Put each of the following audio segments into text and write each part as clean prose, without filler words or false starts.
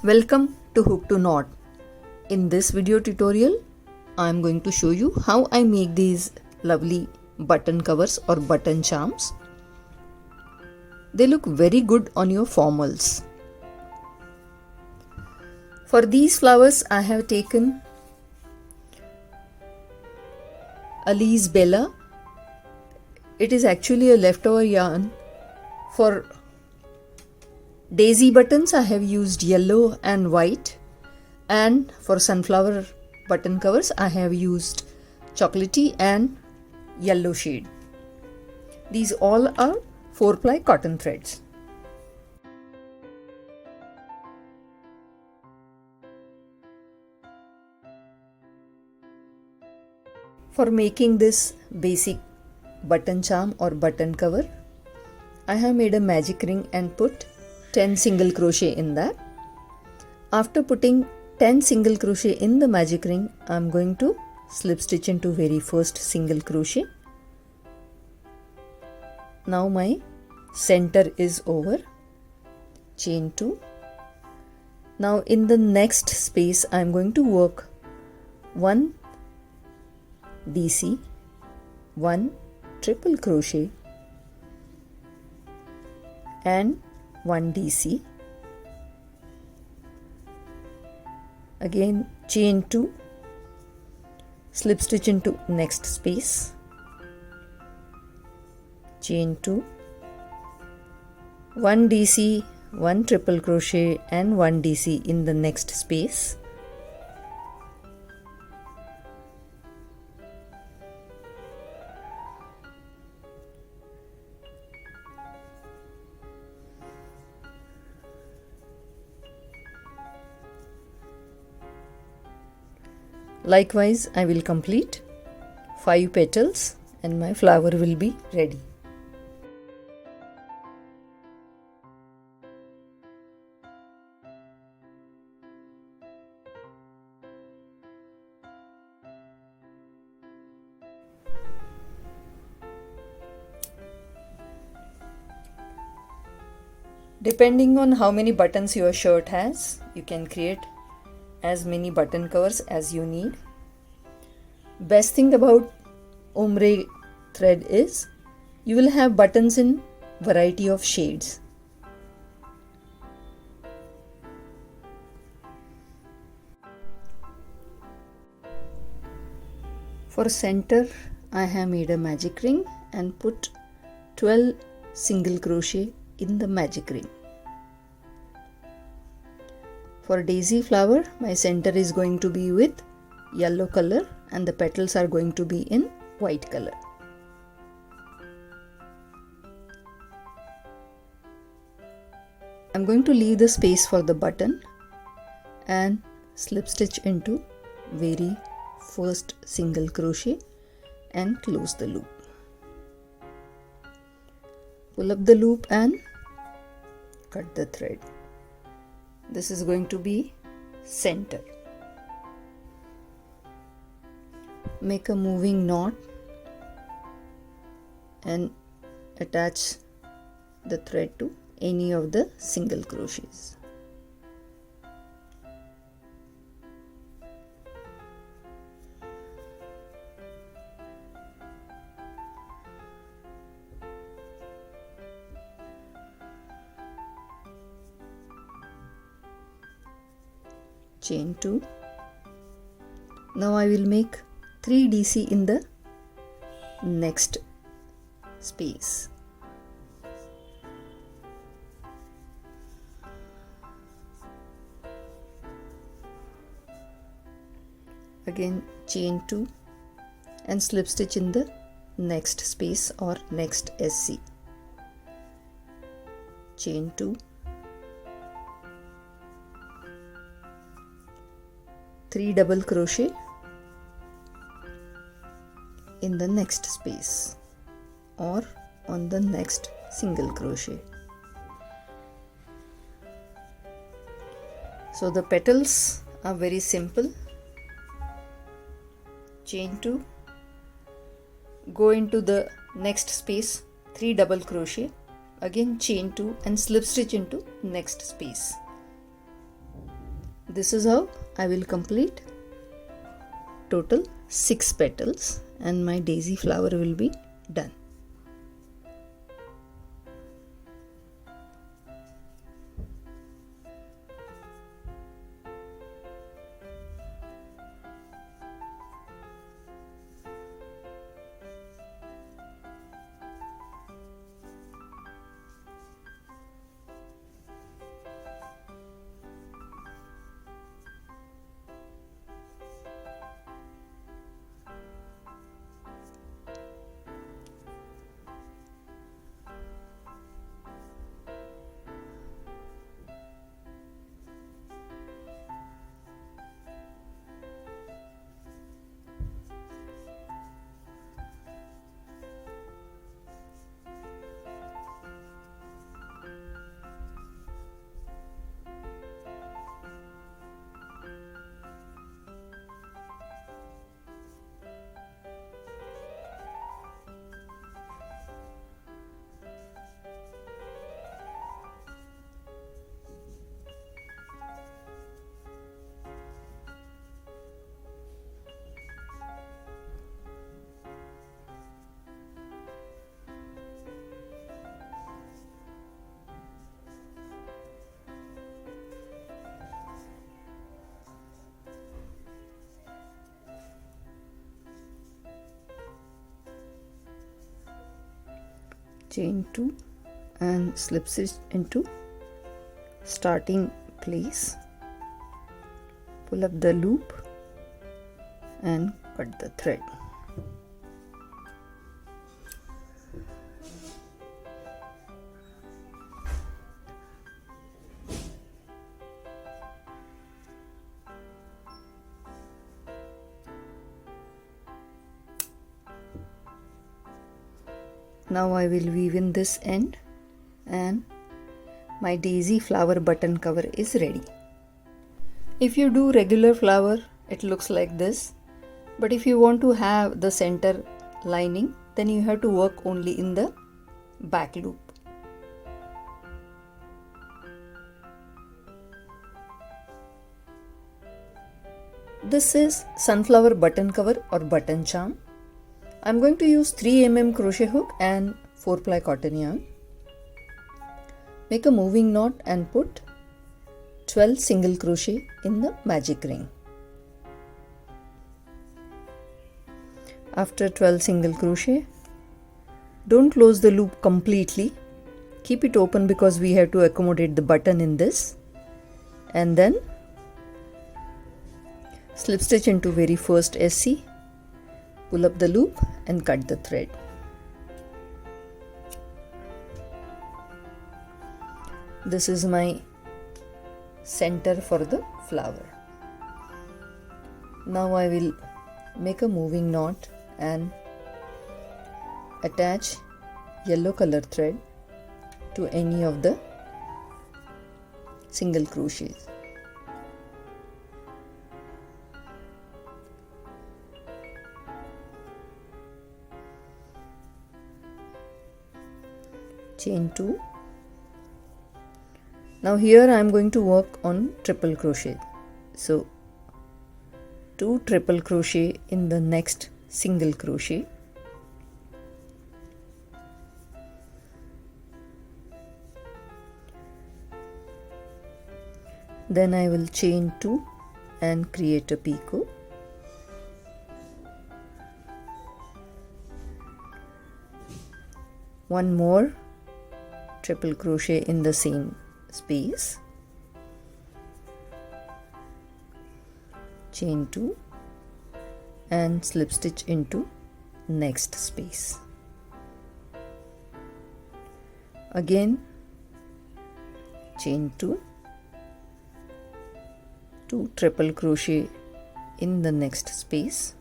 Welcome to Hook to Knot. In this video tutorial, I am going to show you how I make these lovely button covers or button charms. They look very good on your formals. For these flowers, I have taken Alice Bella. It is actually a leftover yarn. For daisy buttons, I have used yellow and white, and for sunflower button covers, I have used chocolatey and yellow shade. These all are 4-ply cotton threads. For making this basic button charm or button cover, I have made a magic ring and put 10 single crochet in that. After putting 10 single crochet in the magic ring, I am going to slip stitch into very first single crochet. Now my center is over. Chain 2. Now in the next space I am going to work 1 DC, 1 triple crochet and 1 DC. Again chain 2, slip stitch into next space, chain 2, 1 DC, 1 triple crochet and 1 DC in the next space. Likewise, I will complete 5 petals and my flower will be ready. Depending on how many buttons your shirt has, you can create as many button covers as you need. Best thing about ombre thread is you will have buttons in variety of shades. For center, I have made a magic ring and put 12 single crochet in the magic ring. For daisy flower, my center is going to be with yellow color and the petals are going to be in white color. I'm going to leave the space for the button and slip stitch into very first single crochet and close the loop. Pull up the loop and cut the thread. This is going to be center. Make a moving knot and attach the thread to any of the single crochets. Chain 2. Now I will make 3 DC in the next space. Again chain 2 and slip stitch in the next space or next SC. Chain 2, 3 double crochet in the next space or on the next single crochet. So the petals are very simple. Chain 2, go into the next space, 3 double crochet, again chain 2 and slip stitch into next space. This is how I will complete total 6 petals and my daisy flower will be done. Chain 2 and slip stitch into starting place, pull up the loop and cut the thread. Now I will weave in this end and my daisy flower button cover is ready. If you do regular flower, it looks like this, but if you want to have the center lining, then you have to work only in the back loop. This is sunflower button cover or button charm. I'm going to use 3 mm crochet hook and 4 ply cotton yarn. Make a moving knot and put 12 single crochet in the magic ring. After 12 single crochet, don't close the loop completely. Keep it open because we have to accommodate the button in this. And then slip stitch into very first SC. Pull up the loop and cut the thread. This is my center for the flower. Now I will make a moving knot and attach yellow color thread to any of the single crochets. Chain 2. Now here I am going to work on triple crochet. So 2 triple crochet in the next single crochet. Then I will chain 2 and create a picot. One more triple crochet in the same space, chain 2 and slip stitch into next space. Again chain 2, 2 triple crochet in the next space,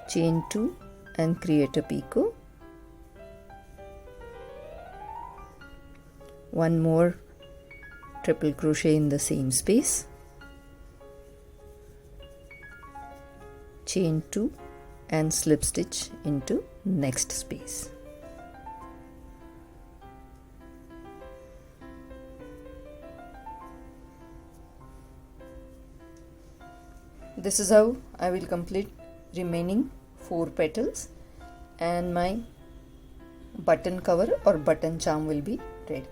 chain 2 and create a picot. One more triple crochet in the same space, chain 2 and slip stitch into next space. This is how I will complete remaining 4 petals, and my button cover or button charm will be ready.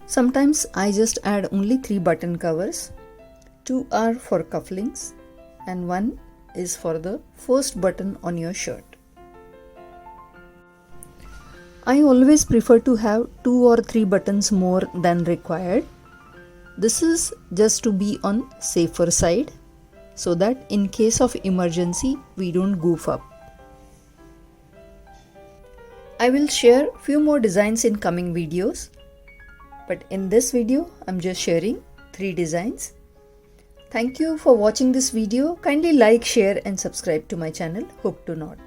Sometimes I just add only 3 button covers. 2 are for cufflinks and 1 is for the first button on your shirt. I always prefer to have 2 or 3 buttons more than required. This is just to be on safer side, so that in case of emergency we don't goof up. I will share few more designs in coming videos. But in this video, I'm just sharing 3 designs. Thank you for watching this video. Kindly like, share and subscribe to my channel Hook to Knot.